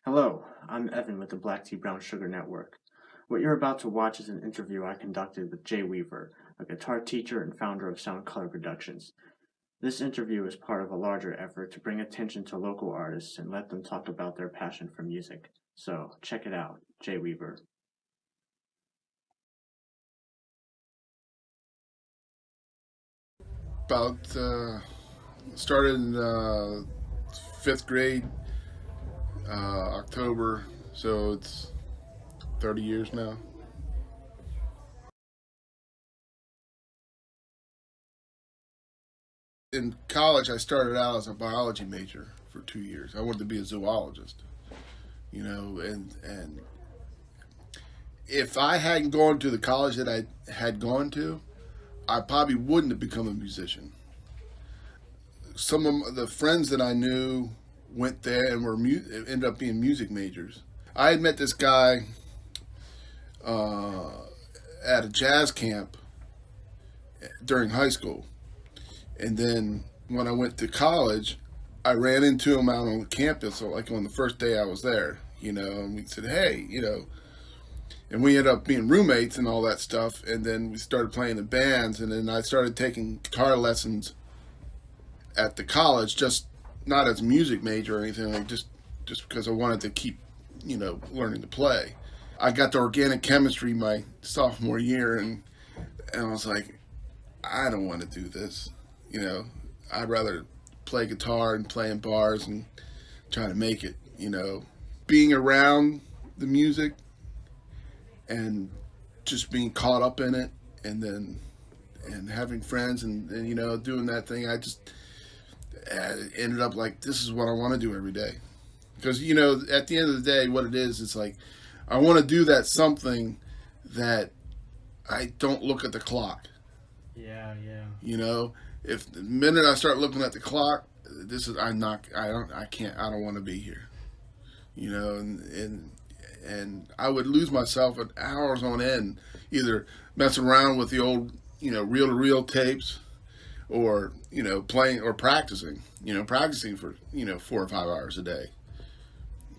Hello, I'm Evan with the BlackTeaBrownSuga Network. What you're about to watch is an interview I conducted with Jay Weaver, a guitar teacher and founder of Sound Color Productions. This interview is part of a larger effort to bring attention to local artists and let them talk about their passion for music. So, check it out, Jay Weaver. About started in fifth grade, October, so it's 30 years now. In college, I started out as a biology major for 2 years. I wanted to be a zoologist, and if I hadn't gone to the college that I had gone to, I probably wouldn't have become a musician. Some of the friends that I knew went there and ended up being music majors. I had met this guy at a jazz camp during high school, and then when I went to college, I ran into him out on the campus, like on the first day I was there, and we said, hey, and we ended up being roommates and all that stuff. And then we started playing in bands, and then I started taking guitar lessons at the college, just not as a music major or anything, like just because I wanted to keep, learning to play. I got to organic chemistry my sophomore year, and I was like, I don't want to do this. I'd rather play guitar and play in bars and try to make it. Being around the music and just being caught up in it, and having friends and doing that thing, I just ended up like, this is what I want to do every day. Because at the end of the day, what it is, it's like I want to do that something that I don't look at the clock. Yeah. If the minute I start looking at the clock, I don't want to be here. And I would lose myself at hours on end, either messing around with the old, reel-to-reel tapes, or, playing or practicing for, 4 or 5 hours a day,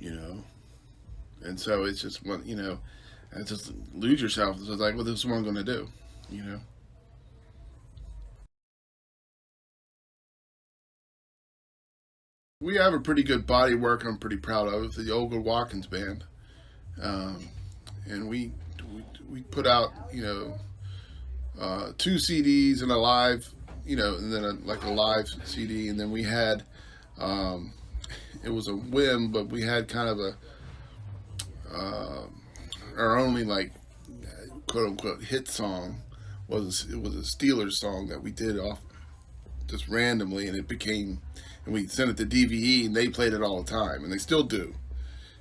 And so it's just, and just lose yourself. It's like, well, this is what I'm going to do, We have a pretty good body of work I'm pretty proud of, the Olga Watkins Band. And we put out 2 CDs and a live, and then a live CD, and then we had it was a whim, but we had kind of our only quote unquote hit song it was a Steelers song that we did off just randomly, and we sent it to DVE, and they played it all the time, and they still do,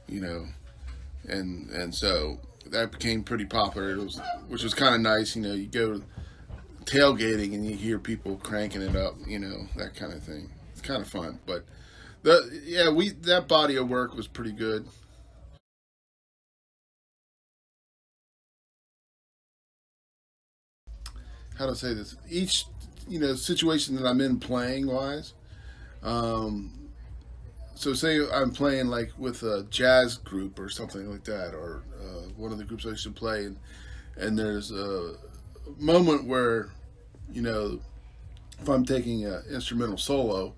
and so that became pretty popular, which was kind of nice. You go tailgating and you hear people cranking it up, that kind of thing. It's kind of fun. But that body of work was pretty good. How to say this? Each situation that I'm in playing wise. So say I'm playing like with a jazz group or something like that, or one of the groups I used to play, and there's a moment where, if I'm taking an instrumental solo,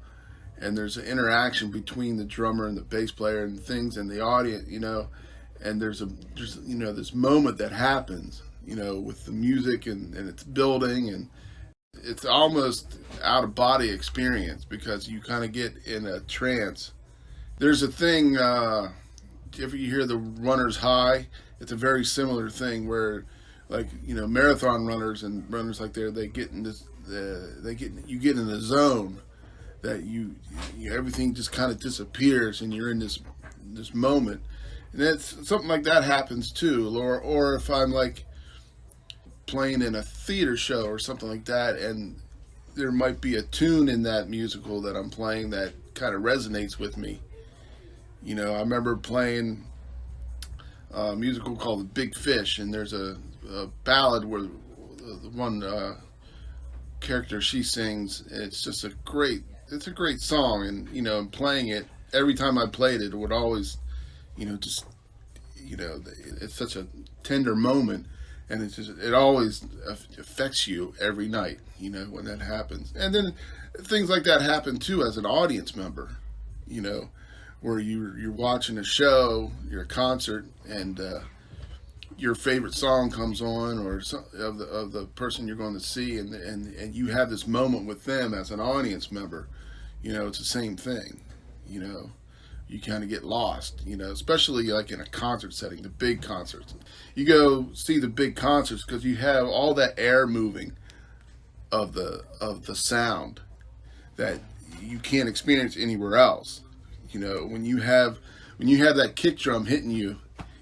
and there's an interaction between the drummer and the bass player and things and the audience, and there's this moment that happens, with the music and it's building, and it's almost out of body experience because you kind of get in a trance. There's a thing, if you hear the runner's high, it's a very similar thing where, marathon runners and runners like they get in this, you get in a zone that you everything just kind of disappears, and you're in this moment, and it's something like that happens too. Or if I'm playing in a theater show or something like that, and there might be a tune in that musical that I'm playing that kind of resonates with me. I remember playing a musical called The Big Fish, and there's a ballad where the one character, she sings. It's just a great song, and playing it, every time I played it, it would always just it's such a tender moment, and it always affects you every night, when that happens. And then things like that happen too as an audience member, where you're watching a show, you're a concert, and your favorite song comes on, or of the person you're going to see, and you have this moment with them as an audience member. It's the same thing. You kind of get lost, especially like in a concert setting, the big concerts. You go see the big concerts because you have all that air moving of the sound that you can't experience anywhere else. When you have that kick drum hitting you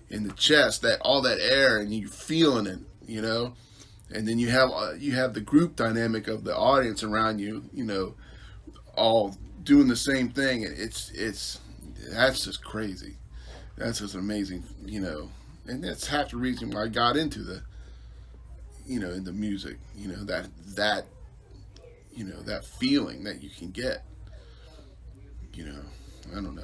in the chest, that all that air, and you're feeling it, and then you have the group dynamic of the audience around you, all doing the same thing. That's just crazy. That's just amazing, and that's half the reason why I got into into music, that feeling that you can get, I don't know.